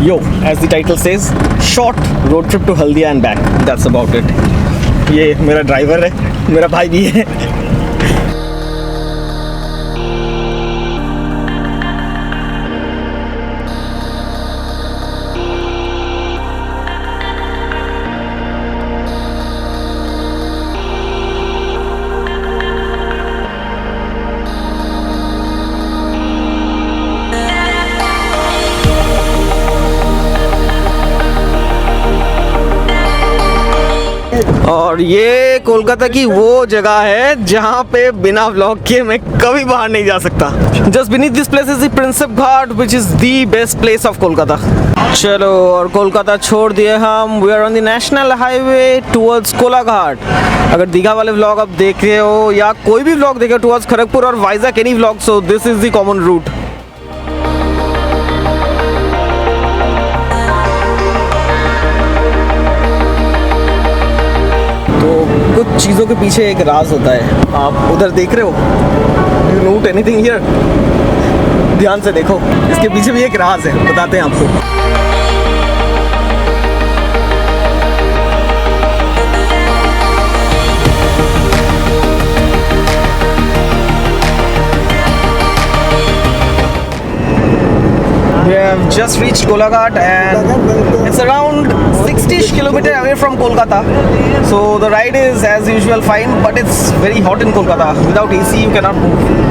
Yo, as the title says, short road trip to Haldia and back. That's about it. ये मेरा driver है, मेरा भाई भी है. और ये कोलकाता की वो जगह है जहाँ पे बिना व्लॉग के मैं कभी बाहर नहीं जा सकता. Just beneath this place is the Prinsep Ghat which is the best place of Kolkata. चलो, और कोलकाता छोड़ दिए हम. We are on the national highway towards Kolaghat. अगर दीघा वाले व्लॉग आप देख रहे हो या कोई भी व्लॉग देखे टुवर्ड्स खड़गपुर और Vizag any vlog, so this is the common route. कुछ चीज़ों के पीछे एक राज होता है. आप उधर देख रहे हो, यू नोट एनीथिंग हियर? ध्यान से देखो, इसके पीछे भी एक राज है, बताते हैं आपको. We have just reached Kolaghat and it's around 60 km away from Kolkata. So the ride is as usual fine, but it's very hot in Kolkata. Without AC you cannot move.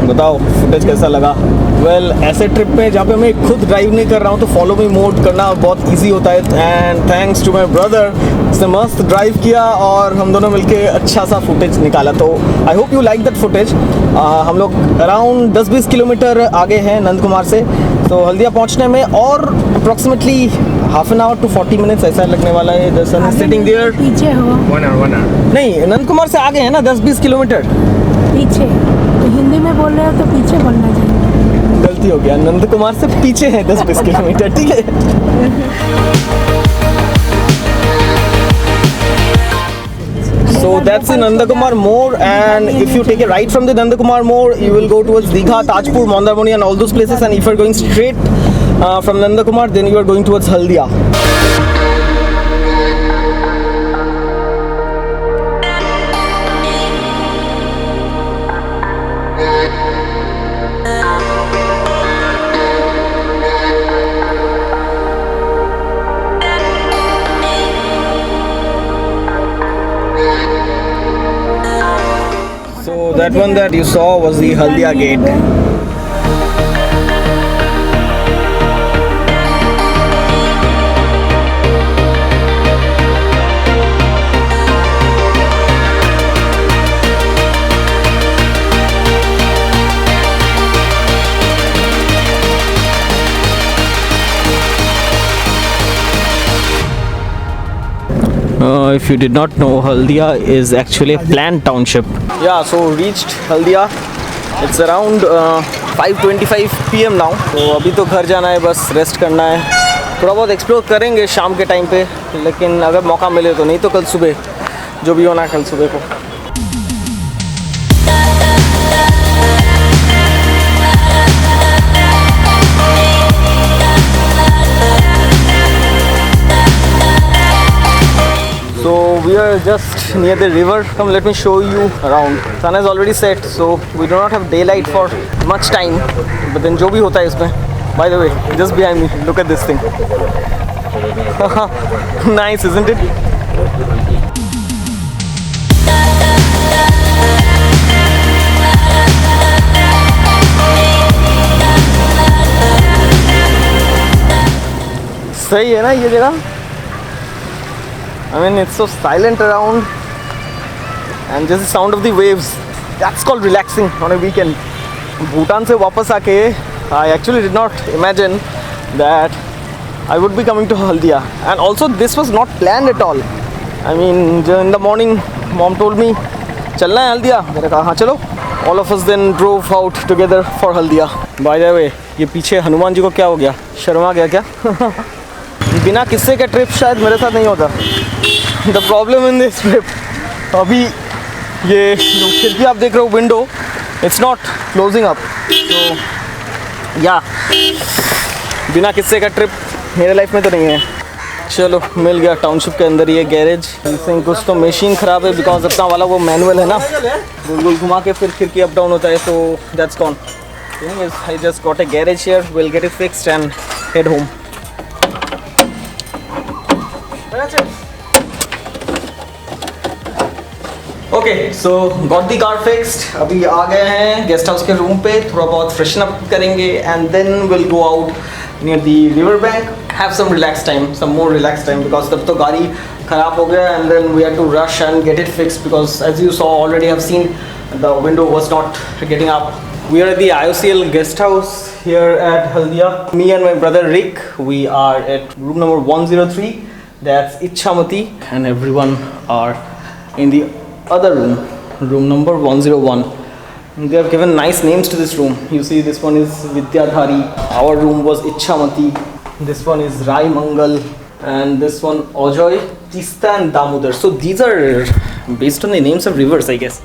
बताओ फुटेज कैसा लगा. Well, ऐसे trip पे जहाँ पे मैं खुद drive नहीं कर रहा हूँ तो फॉलो मी मोड करना बहुत इजी होता है. And thanks to my brother, उसने मस्त ड्राइव किया और हम दोनों मिलके अच्छा सा फुटेज निकाला. तो I hope you like that footage. हम लोग अराउंड 10-20 किलोमीटर आगे हैं नंद कुमार से, तो हल्दिया पहुँचने में और approximately half an hour to 40 minutes ऐसा लगने वाला है. The sun is sitting there. पीछे हो 1 hour. नहीं, नंद कुमार से आगे है ना, 10-20 किलोमीटर पीछे. तो हिंदी में बोल रहे हो तो पीछे बोलना चाहिए. गलती हो गया, नंद कुमार से पीछे है 10-20 किलोमीटर. ठीक है. So that's in Nandakumar More, and if you take a right from the Nandakumar More, you will go towards Digha, Tajpur, Mandarmoni and all those places. And if you're going straight from Nandakumar, then you are going towards Haldia. That one that you saw was the Haldia gate. If you did not know, Haldia is actually a planned township. Yeah, so reached Haldia. It's around 5:25 PM now. तो अभी तो घर जाना है, बस rest करना है. थोड़ा बहुत एक्सप्लोर करेंगे शाम के टाइम पे, लेकिन अगर मौका मिले तो, नहीं तो कल सुबह जो भी होना कल सुबह को. So we are just near the river. Come, let me show you around. Sun has already set, so we do not have daylight for much time. But then जो भी होता है इसमें. By the way, just behind me, look at this thing. Nice, isn't it? सही है ना ये जगह? I mean it's so silent around and just the sound of the waves. That's called relaxing on a weekend. Bhutan से वापस आके I actually did not imagine that I would be coming to Haldia, and also this was not planned at all. I mean in the morning mom told me चलना है हल्दिया, मैंने कहा हाँ चलो. All of us then drove out together for Haldia. By the way, ये पीछे हनुमान जी को क्या हो गया? शर्मा गया क्या? बिना किस्से का ट्रिप शायद मेरे साथ नहीं होता. The problem in this trip, अभी ये जो खिड़की आप देख रहे हो window, it's not closing up. So yeah, बिना किस्से का ट्रिप मेरे लाइफ में तो नहीं है. चलो मिल गया टाउनशिप के अंदर ये गैरेज. कुछ तो मशीन ख़राब है बिकॉज अपना वाला वो मैनुअल है ना, गोल गोल घुमा के फिर खिड़की अप डाउन होता है. So that's gone. I just got a garage here, will get it fixed and head home. Okay so got the car fixed. अभी आ गए हैं गेस्ट हाउस के रूम पे, थोड़ा बहुत फ्रेशन अप करेंगे and then will go out near the river bank, have some relax time, some more relax time because तब तो गाड़ी ख़राब हो गया and then we had to rush and get it fixed because as you saw already have seen the window was not getting up. We are at the IOCL guest house here at Haldia. Me and my brother Rick, we are at room number 103. That's Ichamati, and everyone are in the other room, room number 101. They have given nice names to this room. You see, this one is Vidyadhari. Our room was Ichamati. This one is Rai Mangal, and this one Ojoy, Tista, and Damodar. So these are based on the names of rivers, I guess.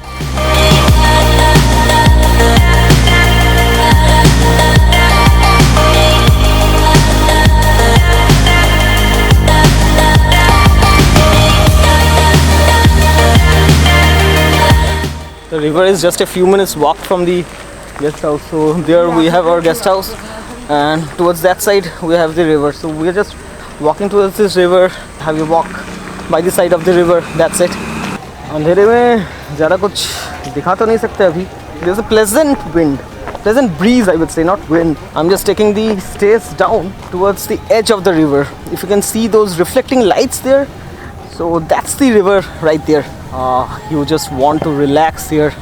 The river is just a few minutes walk from the guest house. So there we have our guest house, and towards that side we have the river. So we are just walking towards this river. Have a walk by the side of the river. That's it. अंधेरे में ज़्यादा कुछ दिखा तो नहीं सकते अभी. There's a pleasant wind, pleasant breeze I would say, not wind. I'm just taking the stairs down towards the edge of the river. If you can see those reflecting lights there, so that's the river right there. You just want to relax here.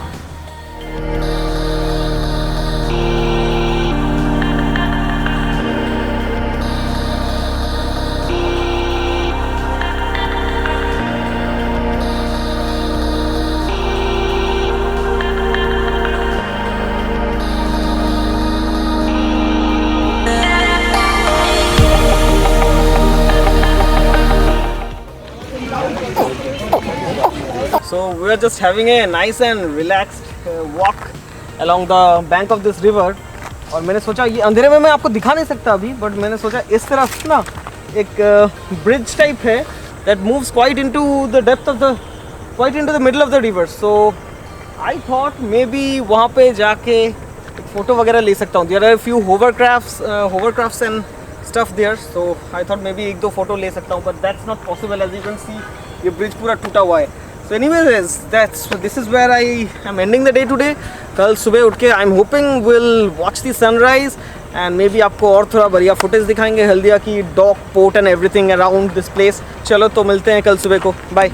So we are just having a nice and relaxed walk along the bank of this river. और मैंने सोचा ये अंधेरे में मैं आपको दिखा नहीं सकता अभी, बट मैंने सोचा इस तरफ ना एक ब्रिज टाइप है that moves quite into the depth of the, quite into the middle of the river. So I thought maybe वहाँ पे जाके एक फ़ोटो वगैरह ले सकता हूँ. There are a few hovercrafts and stuff there. So I thought maybe एक दो फ़ोटो ले सकता हूँ, but that's not possible. As you can see ये ब्रिज पूरा टूटा हुआ है. So anyways, this is where I am ending the day today. कल सुबह उठ के I'm hoping we'll watch the sunrise and maybe आपको और थोड़ा बढ़िया फुटेज दिखाएंगे हल्दिया की, dock port and everything around this place. चलो तो मिलते हैं कल सुबह को. बाय.